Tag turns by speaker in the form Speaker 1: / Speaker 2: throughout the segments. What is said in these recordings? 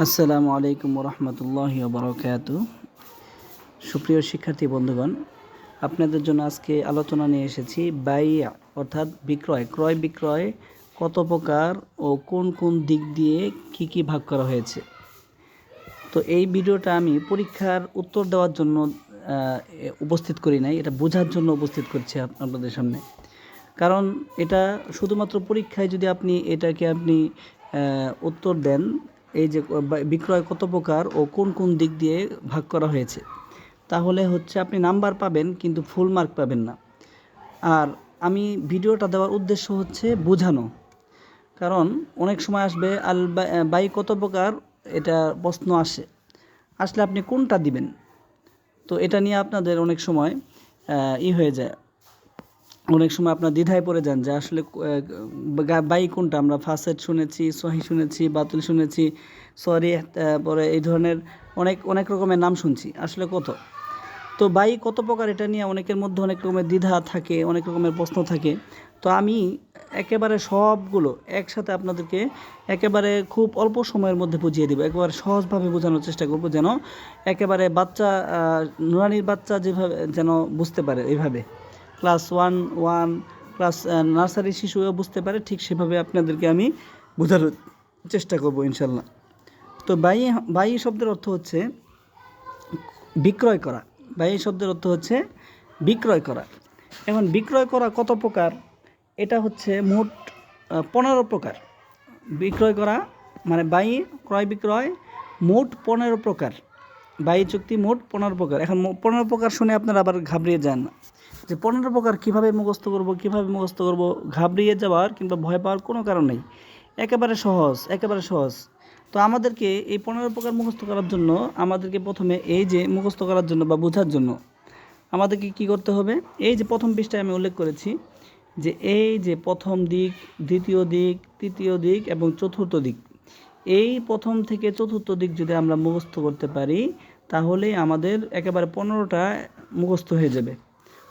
Speaker 1: আসসালামু আলাইকুম রহমতুল্লাহি বারাকাতু। সুপ্রিয় শিক্ষার্থী বন্ধুগণ, আপনাদের জন্য আজকে আলোচনা নিয়ে এসেছি বাইয়া অর্থাৎ ক্রয় বিক্রয় কত প্রকার ও কোন কোন দিক দিয়ে কি ভাগ করা হয়েছে। তো এই ভিডিওটা আমি পরীক্ষার উত্তর দেওয়ার জন্য উপস্থিত করি নাই, এটা বোঝার জন্য উপস্থিত করছি আপনাদের সামনে। কারণ এটা শুধুমাত্র পরীক্ষায় যদি আপনি এটাকে উত্তর দেন, এই যে বিক্রয় কত প্রকার ও কোন কোন দিক দিয়ে ভাগ করা হয়েছে, তাহলে হচ্ছে আপনি নাম্বার পাবেন কিন্তু ফুল মার্ক পাবেন না। আর আমি ভিডিওটা দেওয়ার উদ্দেশ্য হচ্ছে বোঝানো। কারণ অনেক সময় আসবে বাই কত প্রকার, এটা প্রশ্ন আসলে আপনি কোনটা দিবেন, তো এটা নিয়ে আপনাদের অনেক সময় হয়ে যায়। অনেক সময় আপনার দ্বিধায় পড়ে যান যে আসলে বাই কোনটা। আমরা ফাসেদ শুনেছি, সহি শুনেছি, বাতিল শুনেছি, সরি, পরে এই ধরনের অনেক রকমের নাম শুনছি, আসলে কত। তো বাই কত প্রকার, এটা নিয়ে অনেকের মধ্যে অনেক রকমের দ্বিধা থাকে, অনেক রকমের প্রশ্ন থাকে। তো আমি একেবারে সবগুলো একসাথে আপনাদেরকে একেবারে খুব অল্প সময়ের মধ্যে বুঝিয়ে দেবো, একেবারে সহজভাবে বোঝানোর চেষ্টা করব, যেন একেবারে নুরানির বাচ্চা যেভাবে যেন বুঝতে পারে, এইভাবে ক্লাস ওয়ান ক্লাস নার্সারি শিশুও বুঝতে পারে, ঠিক সেভাবে আপনাদেরকে আমি বোঝানোর চেষ্টা করব ইনশাল্লাহ। তো বাই শব্দের অর্থ হচ্ছে বিক্রয় করা। বাই শব্দের অর্থ হচ্ছে বিক্রয় করা। এখন বিক্রয় করা কত প্রকার, এটা হচ্ছে মোট 15 প্রকার। বিক্রয় করা মানে ক্রয় বিক্রয় মোট 15 প্রকার। বাই চুক্তি মোট 15 প্রকার। এখন 15 প্রকার শুনে আপনারা আবার ঘাবড়িয়ে যান না যে 15 প্রকার কীভাবে মুখস্থ করব। ঘাবড়িয়ে যাওয়ার কিংবা ভয় পাওয়ার কোনো কারণ নেই, একেবারে সহজ। তো আমাদেরকে এই 15 প্রকার মুখস্থ করার জন্য আমাদেরকে প্রথমে এই যে মুখস্থ করার জন্য বা বোঝার জন্য আমাদেরকে কি করতে হবে, এই যে প্রথম পৃষ্ঠায় আমি উল্লেখ করেছি যে এই যে প্রথম দিক, দ্বিতীয় দিক, তৃতীয় দিক এবং চতুর্থ দিক, এই প্রথম থেকে চতুর্থ দিক যদি আমরা মুখস্থ করতে পারি, তাহলে আমাদের একেবারে 15টা মুখস্থ হয়ে যাবে,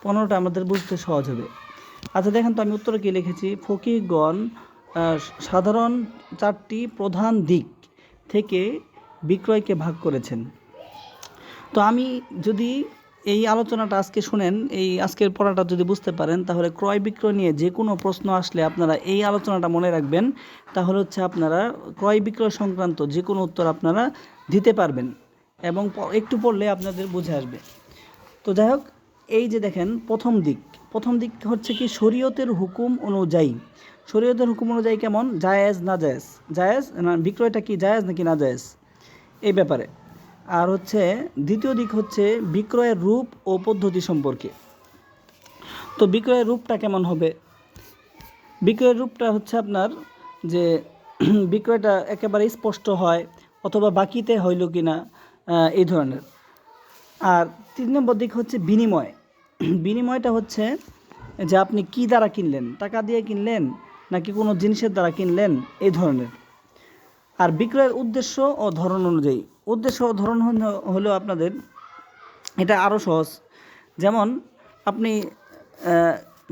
Speaker 1: 15টা আমাদের বুঝতে সহজ হবে। আচ্ছা দেখেন তো আমি উত্তরে কী লিখেছি। ফকিহগণ সাধারণ 4টি প্রধান দিক থেকে বিক্রয়কে ভাগ করেছেন। তো আমি যদি এই আলোচনাটা আজকে শুনেন, এই আজকের পড়াটা যদি বুঝতে পারেন, তাহলে ক্রয় বিক্রয় নিয়ে যে কোনো প্রশ্ন আসলে আপনারা এই আলোচনাটা মনে রাখবেন, তাহলে হচ্ছে আপনারা ক্রয় বিক্রয় সংক্রান্ত যে কোনো উত্তর আপনারা দিতে পারবেন এবং একটু পড়লে আপনাদের বুঝে আসবে। তো যাই হোক, এই যে দেখেন প্রথম দিক হচ্ছে কি শরীয়তের হুকুম অনুযায়ী। শরীয়তের হুকুম অনুযায়ী কেমন, জায়েজ না জায়েজ না, বিক্রয়টা কি জায়েজ নাকি না জায়েজ, এই ব্যাপারে। আর হচ্ছে দ্বিতীয় দিক হচ্ছে বিক্রয়ের রূপ ও পদ্ধতি সম্পর্কে। তো বিক্রয়ের রূপটা কেমন হবে, বিক্রয়ের রূপটা হচ্ছে আপনার যে বিক্রয়টা একেবারে স্পষ্ট হয় অথবা বাকিতে হইল কি না, এই ধরনের। আর 3 নম্বর দিক হচ্ছে বিনিময়টা হচ্ছে যে আপনি কি দ্বারা কিনলেন, টাকা দিয়ে কিনলেন নাকি কোনো জিনিসের দ্বারা কিনলেন, এই ধরনের। আর বিক্রয়ের উদ্দেশ্য ও ধরন অনুযায়ী, উদ্দেশ্য ও ধরন হলো আপনাদের এটা আরও সহজ। যেমন আপনি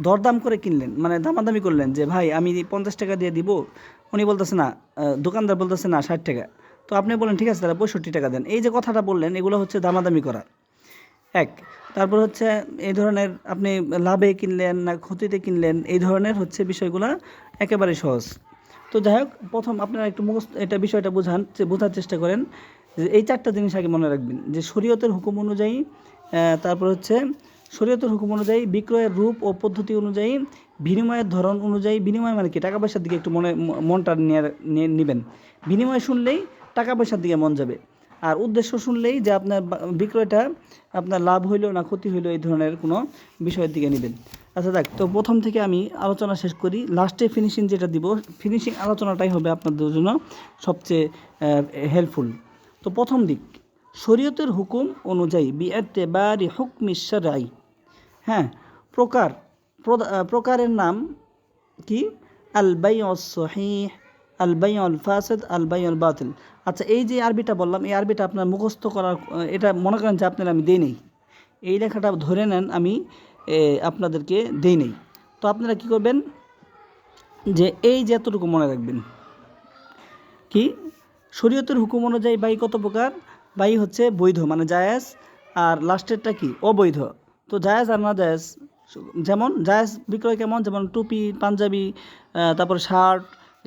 Speaker 1: দরদাম করে কিনলেন, মানে দামাদামি করলেন যে ভাই আমি 50 টাকা দিয়ে দিব, উনি বলতেছে না, দোকানদার বলতেছে না 60 টাকা, তো আপনি বলেন ঠিক আছে তাহলে 65 টাকা দেন। এই যে কথাটা বললেন, এগুলো হচ্ছে দামাদামি করা এক। তারপর হচ্ছে এই ধরনের আপনি লাভে কিনলেন না ক্ষতিতে কিনলেন, এই ধরনের হচ্ছে বিষয়গুলো একেবারে সহজ। তো যাই হোক, প্রথম আপনারা একটু এটা বিষয়টা বোঝার চেষ্টা করেন যে এই 4টা জিনিস আগে মনে রাখবেন, যে শরীয়তের হুকুম অনুযায়ী, তারপর হচ্ছে শরীয়তের হুকুম অনুযায়ী, বিক্রয়ের রূপ ও পদ্ধতি অনুযায়ী, বিনিময়ের ধরন অনুযায়ী। বিনিময় মানে কি, টাকা পয়সার দিকে একটু মনটা নিয়ে নেবেন। বিনিময় শুনলেই টাকা পয়সার দিকে মন যাবে, আর উদ্দেশ্য শুনলেই যে আপনার বিক্রয়টা আপনার লাভ হইল না ক্ষতি হইল, এই ধরনের কোনো বিষয়ের দিকে নেবেন। আচ্ছা দেখ, তো প্রথম থেকে আমি আলোচনা শেষ করি, লাস্টে ফিনিশিং যেটা দিব, ফিনিশিং আলোচনাটাই হবে আপনাদের জন্য সবচেয়ে হেল্পফুল। তো প্রথম দিক, শরীয়তের হুকুম অনুযায়ী, বিআতিবারি হুকমি শারঈ। হ্যাঁ, প্রকারের নাম কি, আল বাইউস সহিহ, আল বাইউল ফাসিদ, আল বাইউল বাতিল। আচ্ছা, এই যে আরবিটা বললাম, এই আরবিটা আপনার মুখস্থ করার, এটা মনে করেন যে আপনার আমি দেই নেই, এই লেখাটা ধরে নেন আমি আপনাদেরকে দেই নেই। তো আপনারা কি করবেন, যে এই যে এতটুকু মনে রাখবেন কি, শরীয়তের হুকুম অনুযায়ী বাই কত প্রকার? বাই হচ্ছে বৈধ মানে জায়েজ, আর লাস্টেরটা কি? অবৈধ। তো জায়েজ আর না জায়েজ, যেমন জায়েজ বিক্রয় কেমন? যেমন টুপি, পাঞ্জাবি, তারপর শার্ট,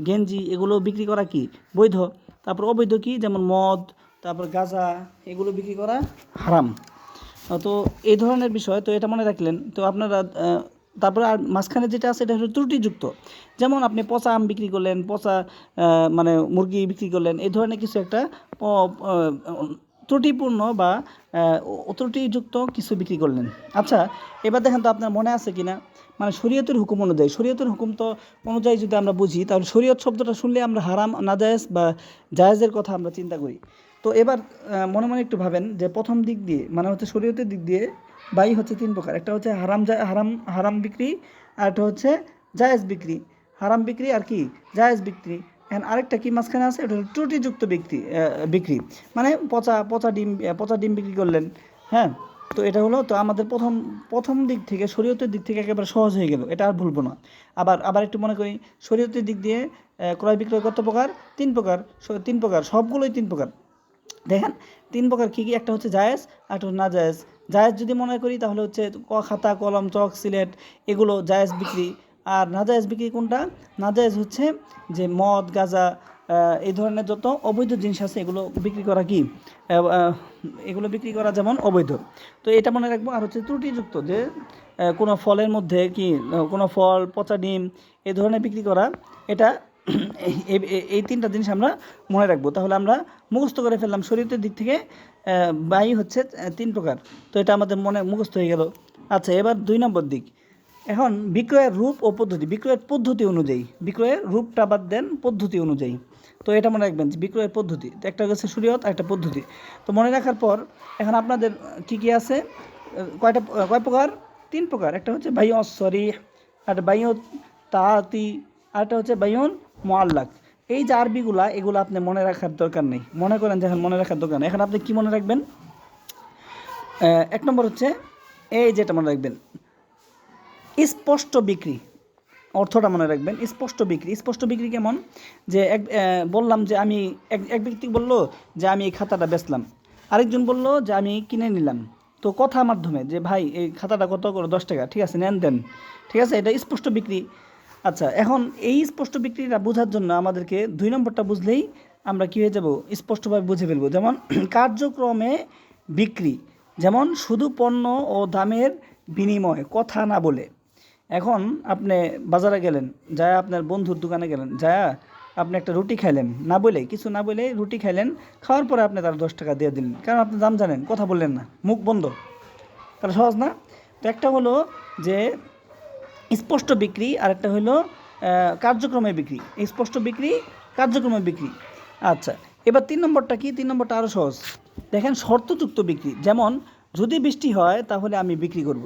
Speaker 1: গেঞ্জি, এগুলো বিক্রি করা কি? বৈধ। তারপর অবৈধ কি? যেমন মদ, তারপর গাঁজা, এগুলো বিক্রি করা হারাম। তো এই ধরনের বিষয়, তো এটা মনে রাখলেন। তো আপনারা তারপরে আর মাঝখানে যেটা আছে এটা হলো ত্রুটিযুক্ত। যেমন আপনি পচা আম বিক্রি করলেন, পচা মানে মুরগি বিক্রি করলেন, এই ধরনের কিছু একটা ত্রুটিপূর্ণ বা ত্রুটিযুক্ত কিছু বিক্রি করলেন। আচ্ছা, এবার দেখেন তো আপনার মনে আছে কি না, মানে শরীয়তের হুকুম অনুযায়ী, শরীয়তের হুকুম তো অনুযায়ী যদি আমরা বুঝি, তাহলে শরীয়ত শব্দটা শুনলে আমরা হারাম, নাজায়েজ বা জায়েজের কথা আমরা চিন্তা করি। তো এবার মনে মনে একটু ভাবেন যে প্রথম দিক দিয়ে মানে হচ্ছে শরীয়তের দিক দিয়ে বাই হচ্ছে তিন প্রকার। একটা হচ্ছে হারাম হারাম বিক্রি, আর একটা হচ্ছে জায়েজ বিক্রি। হারাম বিক্রি আর কি? জায়েজ বিক্রি। এখন আরেকটা কি মাঝখানে আছে, এটা হলো ত্রুটিযুক্ত বিক্রি, মানে পচা ডিম বিক্রি করলেন। হ্যাঁ, তো এটা হলো তো আমাদের প্রথম দিক থেকে, শরীয়তের দিক থেকে একেবারে সহজ হয়ে গেল, এটা আর ভুলবো না। আবার একটু মনে করি, শরীয়তের দিক দিয়ে ক্রয় বিক্রয় কত প্রকার? তিন প্রকার। তিন প্রকার, সবগুলোই তিন প্রকার। দেখেন তিন প্রকার কী কী? একটা হচ্ছে জায়েজ, আর একটা হচ্ছে নাজায়েজ। জায়েজ যদি মনে করি তাহলে হচ্ছে খাতা, কলম, চক, সিলেট, এগুলো জায়েজ বিক্রি। আর নাজায়েজ বিক্রি কোনটা? নাজায়েজ হচ্ছে যে মদ, গাঁজা, এই ধরনের যত অবৈধ জিনিস আছে এগুলো বিক্রি করা কি? এগুলো বিক্রি করা যেমন অবৈধ। তো এটা মনে রাখবো। আর হচ্ছে ত্রুটিযুক্ত, যে কোনো ফলের মধ্যে কি কোনো ফল, পচা ডিম, এই ধরনের বিক্রি করা, এটা এই তিনটা জিনিস আমরা মনে রাখবো। তাহলে আমরা মুখস্থ করে ফেললাম শরীয়তের দিক থেকে বাই হচ্ছে তিন প্রকার। তো এটা আমাদের মনে মুখস্থ হয়ে গেল। আচ্ছা, এবার 2 নম্বর দিক। এখন বিক্রয়ের রূপ ও পদ্ধতি, বিক্রয়ের পদ্ধতি অনুযায়ী, বিক্রয়ের রূপটা বাদ দেন, পদ্ধতি অনুযায়ী। তো এটা মনে রাখবেন যে বিক্রয়ের পদ্ধতি, একটা হচ্ছে শরীয়ত, একটা পদ্ধতি। তো মনে রাখার পর এখন আপনাদের কি কি আছে, কয় প্রকার? তিন প্রকার। একটা হচ্ছে বাইউ সরিহ, একটা বাইউ তাআতি, আরেকটা হচ্ছে বাইউন মুআল্লাক। এই যে আরবিগুলা, এগুলো আপনি মনে রাখার দরকার নেই। মনে করেন যে এখন মনে রাখার দরকার নেই। এখন আপনি কি মনে রাখবেন? এক নম্বর হচ্ছে এই যেটা মনে রাখবেন, স্পষ্ট বিক্রি, অর্থটা মনে রাখবেন। স্পষ্ট বিক্রি, স্পষ্ট বিক্রি কেমন? যে বললাম যে আমি এক ব্যক্তি বলল যে আমি এই খাতাটা বেচলাম, আরেকজন বলল যে আমি কিনে নিলাম। তো কথার মাধ্যমে যে ভাই এই খাতাটা কত করে? 10 টাকা। ঠিক আছে, নেন দেন। ঠিক আছে, এটা স্পষ্ট বিক্রি। আচ্ছা, এখন এই স্পষ্ট বিক্রিটা বোঝার জন্য আমাদেরকে 2 নম্বরটা বুঝলেই আমরা কী হয়ে যাব? স্পষ্টভাবে বুঝে ফেলবো। যেমন কার্যক্রমে বিক্রি, যেমন শুধু পণ্য ও দামের বিনিময়, কথা না বলে। এখন আপনি বাজারে গেলেন, যায় আপনার বন্ধুর দোকানে গেলেন, যায় আপনি একটা রুটি খাইলেন, না বলে, কিছু না বলে রুটি খাইলেন, খাওয়ার পরে আপনি তার 10 টাকা দিয়ে দিলেন, কারণ আপনি দাম জানেন, কথা বললেন না, মুখ বন্ধ। তাহলে সহজ না? তো একটা হলো যে স্পষ্ট বিক্রি, আর একটা হলো কার্যক্রমে বিক্রি। স্পষ্ট বিক্রি, কার্যক্রমে বিক্রি। আচ্ছা, এবার 3 নম্বরটা কি? 3 নম্বরটা আরও সহজ। দেখেন, শর্তযুক্ত বিক্রি। যেমন যদি বৃষ্টি হয় তাহলে আমি বিক্রি করব।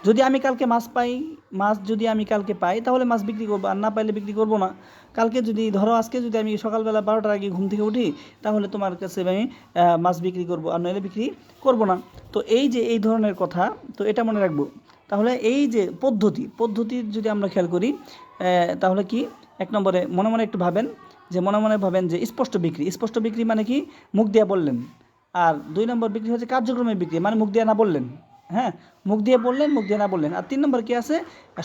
Speaker 1: যদি আমি কালকে মাছ যদি আমি কালকে পাই তাহলে মাছ বিক্রি করবো, আর না পাইলে বিক্রি করবো না। কালকে যদি ধরো, আজকে যদি আমি সকালবেলা 12টার আগে ঘুম থেকে উঠি, তাহলে তোমার কাছে আমি মাছ বিক্রি করবো, আর নইলে বিক্রি করবো না। তো এই যে এই ধরনের কথা, তো এটা মনে রাখবো। তাহলে এই যে পদ্ধতির যদি আমরা খেয়াল করি, তাহলে কি? 1 নম্বরে মনে মনে একটু ভাবেন, মনে ভাবেন যে স্পষ্ট বিক্রি। স্পষ্ট বিক্রি মানে কি? মুখ দিয়ে বললেন। আর 2 নম্বর বিক্রি হচ্ছে কার্যক্রমে বিক্রি, মানে মুখ দিয়ে না বললেন। হ্যাঁ, মুখ দিয়ে বললেন, মুখ দিয়ে না বললেন। আর 3 নম্বর কি আছে?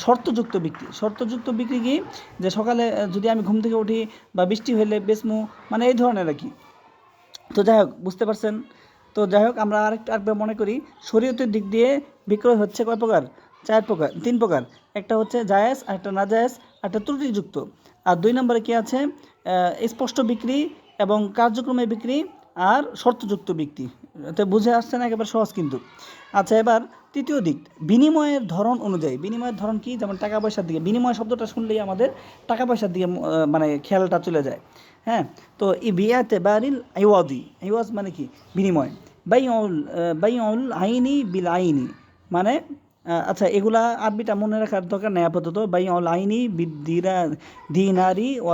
Speaker 1: শর্তযুক্ত বিক্রি। শর্তযুক্ত বিক্রি কি? যে সকালে যদি আমি ঘুম থেকে উঠি বা বৃষ্টি হলে বেচমু, মানে এই ধরনের আর কি। তো যাই হোক, বুঝতে পারছেন? তো যাই হোক, আমরা আরেকবার মনে করি, শরীয়তের দিক দিয়ে বিক্রয় হচ্ছে কয় প্রকার? 3 প্রকার। একটা হচ্ছে জায়েজ, একটা নাজায়েজ, একটা ত্রুটিযুক্ত। আর 2 নম্বরে কি আছে? স্পষ্ট বিক্রি এবং কার্যক্রমে বিক্রি আর শর্তযুক্ত বিক্রি। তো বুঝে আসছে না? একেবারে সহজ কিন্তু। আচ্ছা, এবার তৃতীয় দিক, বিনিময়ের ধরন অনুযায়ী। বিনিময়ের ধরন কি? যেমন টাকা পয়সার দিকে, বিনিময় শব্দটা শুনলেই আমাদের টাকা পয়সার দিকে মানে খেয়ালটা চলে যায়। হ্যাঁ, তো বিয়াতে বারিল আইওয়াজ মানে কি? বিনিময়। বাইউল আইনি বিল আইনি মানে, আচ্ছা, এগুলা আরবিটা মনে রাখার দরকার নেই আপাতত। বাইউল আইনি দিনারি ও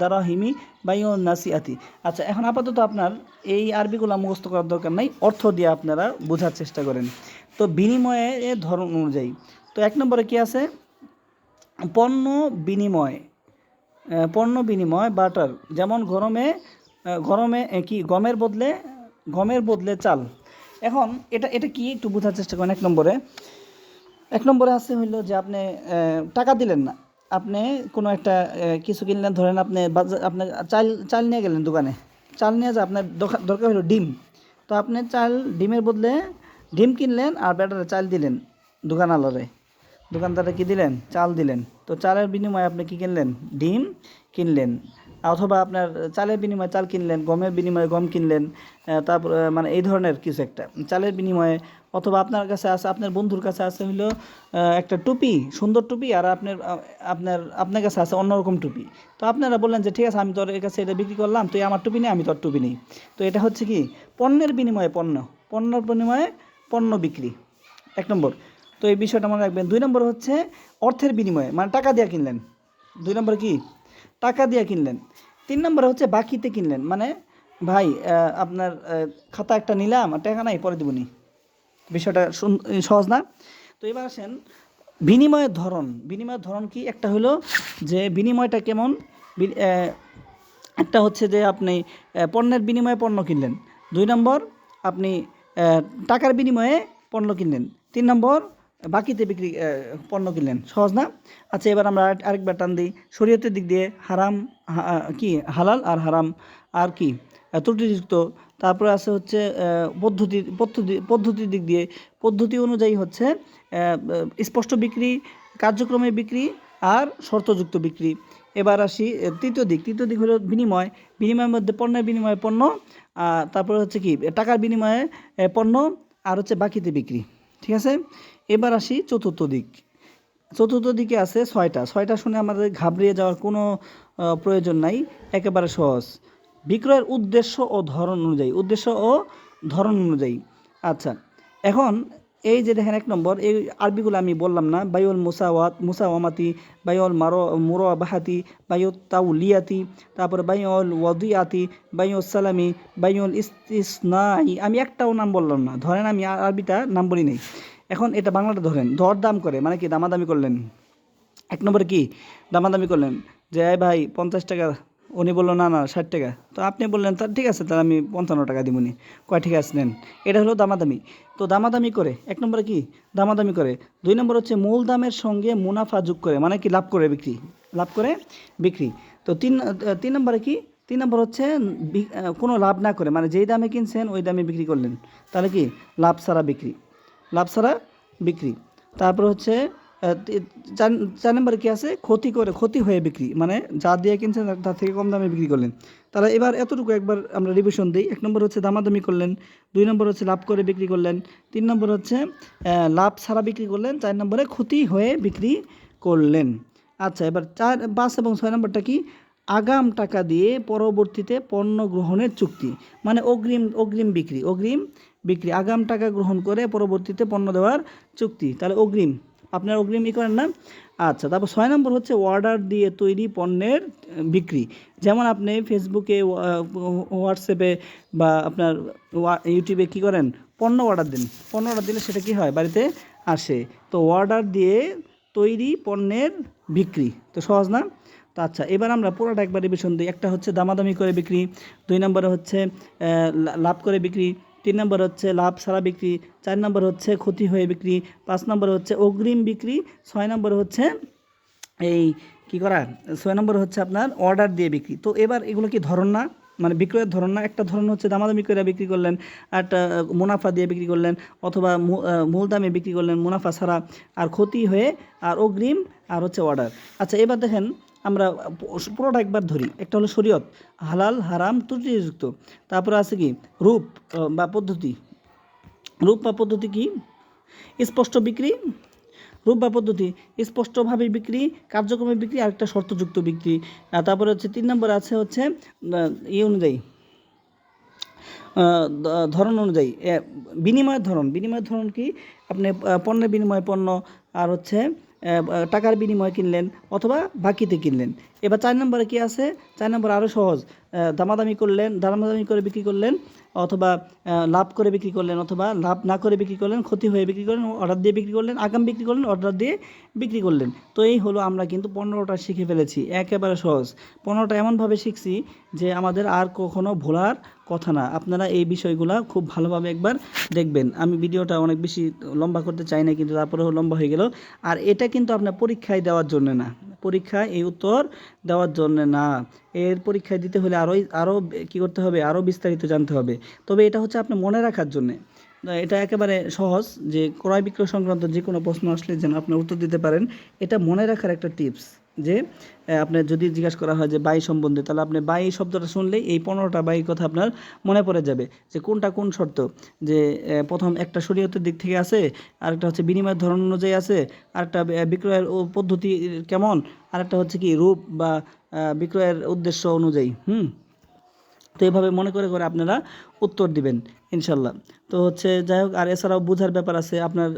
Speaker 1: দারাহিমি বাইউল নাসিআতি। আচ্ছা, এখন আপাতত আপনার এই আরবিগুলো মুখস্থ করার দরকার নাই, অর্থ দিয়ে আপনারা বোঝার চেষ্টা করেন। তো বিনিময়ের ধরন অনুযায়ী, তো 1 নম্বরে কি আছে? পণ্য বিনিময়, বাটার। যেমন গরমে গরমে কি গমের বদলে চাল। এখন এটা এটা কি একটু বোঝার চেষ্টা করেন। এক নম্বরে আছে হইলো যে আপনি টাকা দিলেন না, আপনি কোনো একটা কিছু কিনলেন, ধরেন আপনি আপনি চাল চাল নিয়ে গেলেন দোকানে, চাল নিয়ে যা আপনার দরকার হলো ডিম, তো আপনি ডিমের বদলে ডিম কিনলেন আর ব্যাটারে চাল দিলেন দোকানওয়ালারে, দোকানদারে কি দিলেন, চাল দিলেন। তো চালের বিনিময়ে আপনি কি কিনলেন, ডিম কিনলেন। অথবা আপনার চালের বিনিময়ে চাল কিনলেন, গমের বিনিময়ে গম কিনলেন, তারপর মানে এই ধরনের কিছু একটা চালের বিনিময়ে। অথবা আপনার কাছে আছে, আপনার বন্ধুর কাছে আছে হইলো একটা টুপি, সুন্দর টুপি, আর আপনার কাছে আছে অন্যরকম টুপি। তো আপনারা বললেন যে ঠিক আছে, আমি তোর কাছে এটা বিক্রি করলাম, তুই আমার টুপি নেই, আমি তোর টুপি নেই। তো এটা হচ্ছে কি পণ্যের বিনিময়ে পণ্যের বিনিময়ে পণ্য বিক্রি, এক নম্বর। তো এই বিষয়টা মনে রাখবেন। 2 নম্বর হচ্ছে অর্থের বিনিময়ে, মানে টাকা দিয়ে কিনলেন। 2 নম্বর কি, টাকা দিয়ে কিনলেন। 3 নম্বরে হচ্ছে বাকিতে কিনলেন, মানে ভাই আপনার খাতা একটা নিলাম আর টাকা নাই, পরে দেবনি। বিষয়টা সহজ না? তো এবার আসেন বিনিময়ের ধরন কি। একটা হলো যে বিনিময়টা কেমন, একটা হচ্ছে যে আপনি পণ্যের বিনিময়ে পণ্য কিনলেন। 2 নম্বর আপনি টাকার বিনিময়ে পণ্য কিনলেন। 3 নম্বর বাকিতে পণ্য কিনলেন। সহজ না? আচ্ছা, এবার আমরা আরেকবার টান দিই। শরীয়তের দিক দিয়ে হারাম, কি হালাল আর হারাম আর কি ত্রুটিযুক্ত। তারপরে আছে হচ্ছে পদ্ধতির দিক দিয়ে, পদ্ধতি অনুযায়ী হচ্ছে স্পষ্ট বিক্রি, কার্যক্রমে বিক্রি আর শর্তযুক্ত বিক্রি। এবার আসি তৃতীয় দিক হলো বিনিময়ের মধ্যে পণ্যের বিনিময়ে পণ্য, তারপরে হচ্ছে কি টাকার বিনিময়ে পণ্য, আর হচ্ছে বাকিতে বিক্রি। ঠিক আছে? এবার আসি চতুর্থ দিকে আছে ছয়টা শুনে আমাদের ঘাবড়িয়ে যাওয়ার কোনো প্রয়োজন নাই, একেবারে সহজ। বিক্রয়ের উদ্দেশ্য ও ধরন অনুযায়ী। আচ্ছা, এখন এই যে দেখেন 1 নম্বর, এই আরবিগুলো আমি বললাম না, বায়ুল মুসাওয়ামাতি, বায়ুল মুরাবাহাতি, বায়ুল তাউলিয়াতি, তারপরে বায়ুল ওয়াদিয়াতি, বায়ুল সালামি, বায়ুল ইস্তিসনাই। আমি একটাও নাম বললাম না, ধরেন আমি আরবিটা নাম বলি নাই। এখন এটা বাংলাটা ধরেন, দরদাম করে মানে কি দামাদামি করলেন। 1 নম্বরে কি দামাদামি করলেন, যে এই ভাই 50 টাকা, উনি বললো না 60 টাকা, তো আপনি বললেন তা ঠিক আছে, তাহলে আমি 55 টাকা দিবনি, কয় ঠিক আছে নেন। এটা হলো দামাদামি। তো দামাদামি করে 1 নম্বরে কি দামাদামি করে। 2 নম্বর হচ্ছে মূল দামের সঙ্গে মুনাফা যোগ করে, মানে কি লাভ করে বিক্রি। তো 3 নম্বরে কি, 3 নম্বর হচ্ছে কোনো লাভ না করে, মানে যেই দামে কিনছেন ওই দামে বিক্রি করলেন, তাহলে কি লাভ ছাড়া বিক্রি। তারপর হচ্ছে চার নম্বরে কি আছে, ক্ষতি হয়ে বিক্রি, মানে যা দিয়ে কিনছেন তার থেকে কম দামে বিক্রি করলেন। তাহলে এবার এতটুকু একবার আমরা রিভিশন দিই। 1 নম্বর হচ্ছে দামাদামি করলেন, 2 নম্বর হচ্ছে লাভ করে বিক্রি করলেন, 3 নম্বর হচ্ছে লাভ ছাড়া বিক্রি করলেন, 4 নম্বরে ক্ষতি হয়ে বিক্রি করলেন। আচ্ছা, এবার 5 এবং 6 নম্বরটা কি, আগাম টাকা দিয়ে পরবর্তীতে পণ্য গ্রহণের চুক্তি, মানে অগ্রিম বিক্রি, আগাম টাকা গ্রহণ করে পরবর্তীতে পণ্য দেওয়ার চুক্তি। তাহলে আপনার অগ্রিম করেন না। আচ্ছা, তারপর 6 নম্বর হচ্ছে অর্ডার দিয়ে তৈরি পণ্যের বিক্রি। যেমন আপনি ফেসবুকে, হোয়াটসঅ্যাপে বা আপনার ইউটিউবে কি করেন, পণ্য অর্ডার দিলে সেটা কি হয়, বাড়িতে আসে। তো অর্ডার দিয়ে তৈরি পণ্যের বিক্রি, তো সহজ না? তো আচ্ছা, এবার আমরা পুরোটা একবার রিভিশন দিই। একটা হচ্ছে দামাদামি করে বিক্রি, 2 নম্বরে হচ্ছে লাভ করে বিক্রি, 3 নম্বর হচ্ছে লাভ ছাড়া বিক্রি, 4 নম্বর হচ্ছে ক্ষতি হয়ে বিক্রি, 5 নম্বর হচ্ছে অগ্রিম বিক্রি, 6 নম্বর হচ্ছে এই কী করা, 6 নম্বর হচ্ছে আপনার অর্ডার দিয়ে বিক্রি। তো এবার এগুলো কি ধরন না, মানে বিক্রয়ের ধরন না। একটা ধরন হচ্ছে দামাদামি করে বিক্রি করলেন, একটা মুনাফা দিয়ে বিক্রি করলেন, অথবা মূল দামে বিক্রি করলেন মুনাফা ছাড়া, আর ক্ষতি হয়ে, আর অগ্রিম, আর হচ্ছে অর্ডার। আচ্ছা, এবার দেখেন আমরা পুরোটা একবার ধরি। একটা হলো শরীয়ত, হালাল হারাম ত্রুটিযুক্ত। তারপরে আছে কি রূপ বা পদ্ধতি কি, স্পষ্ট বিক্রি, রূপ বা পদ্ধতি স্পষ্টভাবে বিক্রি, কার্যক্রমে বিক্রি, আর একটা শর্তযুক্ত বিক্রি। তারপরে হচ্ছে 3 নম্বর আছে হচ্ছে অনুযায়ী, ধরন অনুযায়ী বিনিময়ের ধরন কি, আপনি পণ্যের বিনিময়ে পণ্য, আর হচ্ছে টাকার বিনিময়ে কিনলেন অথবা বাকিতে কিনলেন। এবার 4 নম্বরে কি আছে, 4 নম্বর আরও সহজ, দামাদামি করলেন, দামাদামি করে বিক্রি করলেন, অথবা লাভ করে বিক্রি করলেন, অথবা লাভ না করে বিক্রি করলেন, ক্ষতি হয়ে বিক্রি করলেন, অর্ডার দিয়ে বিক্রি করলেন, আগাম বিক্রি করলেন, অর্ডার দিয়ে বিক্রি করলেন। তো এই হলো আমরা কিন্তু 15টা শিখে ফেলেছি, একেবারে সহজ। 15টা এমনভাবে শিখছি যে আমাদের আর কখনো ভোলার কথা না। আপনারা এই বিষয়গুলো খুব ভালোভাবে একবার দেখবেন। আমি ভিডিওটা অনেক বেশি লম্বা করতে চাই না, কিন্তু তারপরেও লম্বা হয়ে গেল। আর এটা কিন্তু আপনার পরীক্ষায় দেওয়ার জন্য না, পরীক্ষায় এই উত্তর দেওয়ার জন্য না, এর পরীক্ষায় দিতে হলে আরও কী করতে হবে, আরও বিস্তারিত জানতে হবে। তবে এটা হচ্ছে আপনি মনে রাখার জন্যে। এটা একেবারে সহজ, যে ক্রয় বিক্রয় সংক্রান্ত যে কোনো প্রশ্ন আসলে যেন আপনি উত্তর দিতে পারেন। এটা মনে রাখার একটা টিপস, যে আপনার যদি জিজ্ঞাসা করা হয় যে বাই সম্বন্ধে, তাহলে আপনি বাই শব্দটা শুনলেই এই 15টা বাই কথা আপনার মনে পড়ে যাবে, যে কোনটা কোন শর্ত। যে প্রথম একটা শরীয়তের দিক থেকে আছে, আরেকটা হচ্ছে বিনিময়ের ধরন অনুযায়ী আছে, আরেকটা বিক্রয়ের পদ্ধতি কেমন, আরেকটা হচ্ছে কি রূপ বা বিক্রয়ের উদ্দেশ্য অনুযায়ী। তো এইভাবে মনে করে করে আপনারা উত্তর দিবেন ইনশাল্লাহ। তো হচ্ছে যাই হোক, আর এছাড়াও বোঝার ব্যাপার আছে আপনার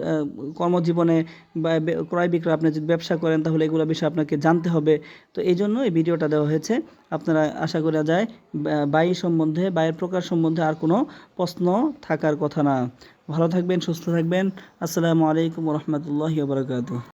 Speaker 1: কর্মজীবনে বা ক্রয় বিক্রয়, আপনি যদি ব্যবসা করেন তাহলে এগুলো বিষয়ে আপনাকে জানতে হবে। তো এই জন্য এই ভিডিওটা দেওয়া হয়েছে। আপনারা আশা করা যায় বাই সম্বন্ধে, বাইয়ের প্রকার সম্বন্ধে আর কোনো প্রশ্ন থাকার কথা না। ভালো থাকবেন, সুস্থ থাকবেন। আসসালামু আলাইকুম রহমতুল্লাহি ওয়া বারাকাতুহু।